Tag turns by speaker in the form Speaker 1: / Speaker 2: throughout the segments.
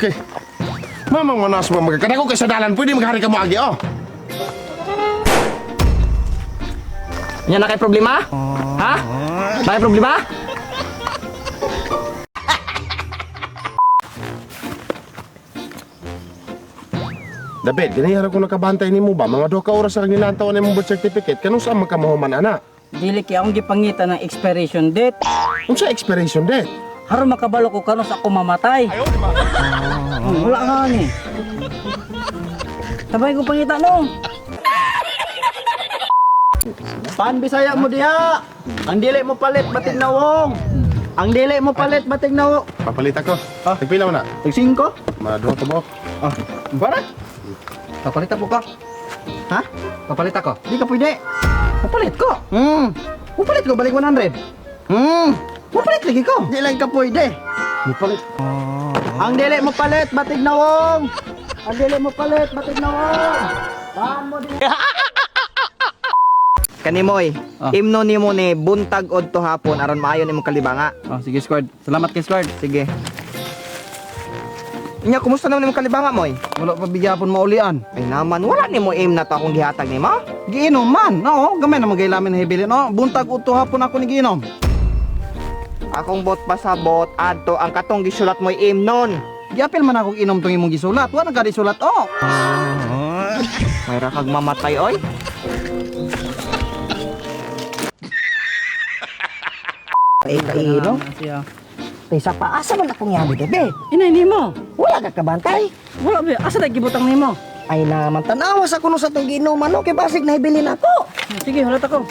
Speaker 1: Okay. Mamang manas mo magkakada ko kay sa dalan. Pwede maghari ka mo agi, oh.
Speaker 2: Nya na kay problema? Ha? Na kay problema?
Speaker 1: David, ganyan ako nakabantay ni mo ba? Mga 2 ka oras ang nilantaw na mong birth certificate. Kanong saan magkamahuman, ana?
Speaker 3: Dili kay akong gipangitan ng expiration date.
Speaker 1: Kung sa expiration date?
Speaker 3: Haron makabalo ko kanos ako mamatay. Wala nga ni. Sabay ko pangita no.
Speaker 4: Pan Bisaya mo diha. Ang dili mo palit batig nawong. Ang dili mo palit batig nawong.
Speaker 1: Papalit ako. Nagpila mo na?
Speaker 4: Tag 5.
Speaker 1: Mga 2 ka ba?
Speaker 4: Ah, para?
Speaker 2: Papalit po ka.
Speaker 4: Ha?
Speaker 2: Papalit ako.
Speaker 4: Di ka pwede.
Speaker 2: Papalit ko.
Speaker 4: Papalit ko balik 100. Papalit lagi ko. Di lang ka pwede.
Speaker 1: Papalit.
Speaker 4: Ang dili mo palit batig nawong. Ang dili mo palit batig nawong. Pan mo diha. Kanimoy, imno nimo ni buntag odto hapon aron maayo nimo kalibanga.
Speaker 2: Oh, sige squad. Salamat kay squad.
Speaker 4: Sige. Inya, kumusta naman yung kalibanga mo?
Speaker 2: Wala pa bigyapon maulian.
Speaker 4: Ay naman, wala ni mo aim na to akong gihatag ni mo.
Speaker 2: Giinom man. No, gamay na magaylamin hibili no. Buntag udto hapon ako ni giinom.
Speaker 4: Akong bot pasabot, adto ang katong gisulat mo aim nun.
Speaker 2: Giapil man ako inom tong imong gisulat. Wa na ka disulat oh.
Speaker 4: Mayra kag mamatay, oy.
Speaker 3: Inom. Siya.
Speaker 4: Pesa pa, asa man akong yabi, bebe?
Speaker 3: Inay nimo.
Speaker 4: Wala ka kabantay.
Speaker 3: Wala ba? Asa na gibutang nimo?
Speaker 4: Ay naman, tanawa sa kuno sa itong giinuman, no? Kay basig na ibilin ako.
Speaker 3: Sige, hulat ako.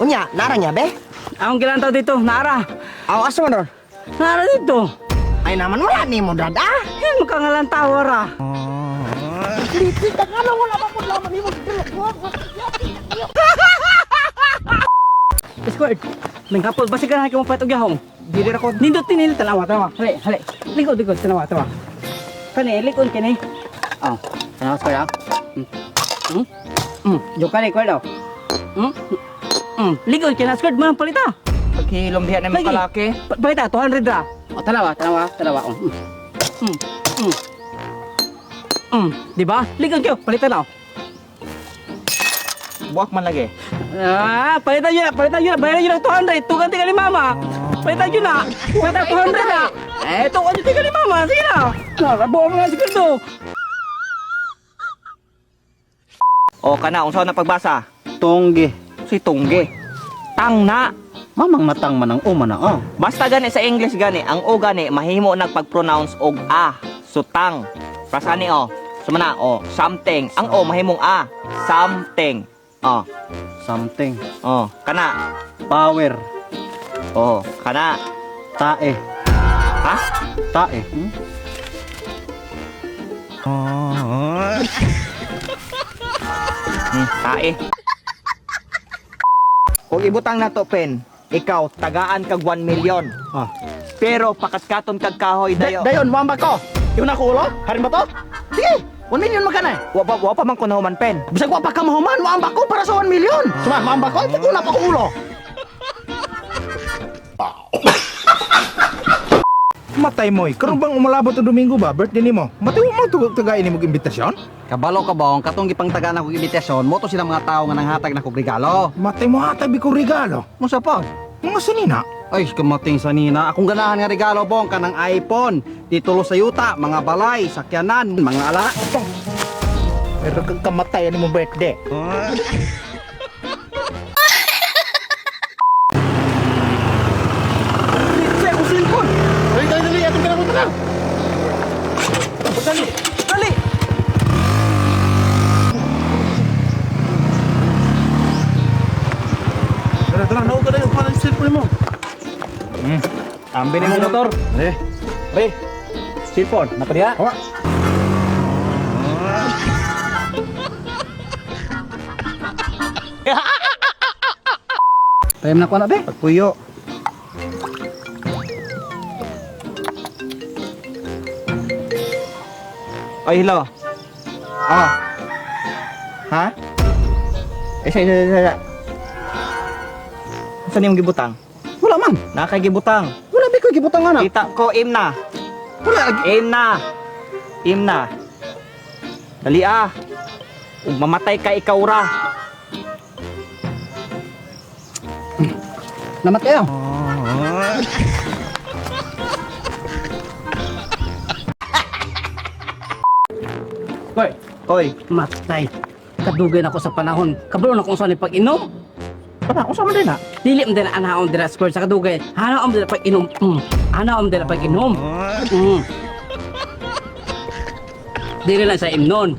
Speaker 4: Unya, nara niya, be?
Speaker 3: Akong gilantaw dito, Nara.
Speaker 4: Aw, asa man,
Speaker 3: Nara dito.
Speaker 4: ay naman, wala ni mo, dada.
Speaker 3: Yan makangalan tower ah.
Speaker 4: Litit, ano, wala pa po laman ni mo.
Speaker 3: Squad. Nanghapol ba siya ka mo patog yahong? Dili ra ko. Nindot tinil tanawa. Hali, hali. Likod tanawa. Kani likod kani. Oh, tanawa squad ah. Yo kani ko daw. Likod kani squad man palita.
Speaker 4: Paghilom diha na mo
Speaker 3: Lagi.
Speaker 4: kalaki.
Speaker 3: Palita 200 ra. Oh, tanawa. Oh. Di ba? Likod kyo, palita na.
Speaker 4: Buwak man lagi.
Speaker 3: Palitan nyo na. Bayaran nyo ng 200. Tugan tinggal ni mama. Palitan nyo na. Palitan 200 na. Tugan nyo tinggal ni mama. Sige na. Nakabuha mo na si Kirdo.
Speaker 4: O, kana, unsa na pagbasa?
Speaker 2: Tongge.
Speaker 4: Si Tungge. Tang na.
Speaker 2: Mamang natang man ang uma na oh.
Speaker 4: Basta gani sa English gani, ang o gani mahimo nagpag-pronounce og a. So tang. Prasani o. Sumana o, something. Ang o mahimong a. Something. O.
Speaker 2: Something.
Speaker 4: O, kana.
Speaker 2: Power.
Speaker 4: O, kana.
Speaker 2: Tae.
Speaker 4: Ha?
Speaker 2: Tae.
Speaker 4: Tae. Kung ibutang na to, pen, ikaw, tagaan kag 1 million.
Speaker 2: Ah.
Speaker 4: Pero pakaskaton kag kahoy dayo.
Speaker 2: Dayon, mamba ko. Yung nakulo? Harin ba to?
Speaker 4: Sige.
Speaker 2: 1 million magkana.
Speaker 4: Wa pa man kunahuman, pen.
Speaker 2: Bisag wa pa ka mahuman, mamba ko para sa 1 million. Suma, mamba ko, paguna pa ko ulo.
Speaker 5: Matay moy, karon bang umalabot o Domingo ba? Birthday nimo. Matay mo tagay nimo imbitasyon?
Speaker 2: Kabalo ka bang katong gipangtagaan ako invitation mo to sila mga tao nga nanghatag na kog regalo.
Speaker 5: Matay mo hatabi ko regalo.
Speaker 2: Mo sa pa?
Speaker 5: Mga sanina.
Speaker 2: Ay, kamating sa nina. Akong ganahan nga regalo bong kanang iPhone, titulo sa yuta, mga balay, sakyanan, mga ala.
Speaker 5: Pero kang kamatay nimo birthday.
Speaker 1: Dali. Atong ka na.
Speaker 2: Dali.
Speaker 1: Tara. Naog ka na yung palang cellphone mo.
Speaker 2: Ambil ni mo motor. Re. Cellphone, napa dia?
Speaker 1: Hawa.
Speaker 2: Time na ko na be.
Speaker 5: Pagpuyo.
Speaker 4: Ay, hello. Ah. Ha? Isa. Saan yung gibutang?
Speaker 2: Wala man.
Speaker 4: Nakay gibutang.
Speaker 2: Wala be ko lagi butang na.
Speaker 4: Kita ko, aim na.
Speaker 2: Wala lagi.
Speaker 4: Aim na. Aim na. Dali ah. Ug mamatay ka ikaw ra.
Speaker 3: Namatay ah. Koy,
Speaker 4: Oy,
Speaker 3: matay. Kadugay na ako sa panahon. Kabalo na kung saan pag-inom.
Speaker 2: Para ko sa man din na.
Speaker 3: Dili mo din anaon dira score sa kadugay. Hanaon dira pag-inom. Hanaon dira pag-inom. Dili lang sa imnon.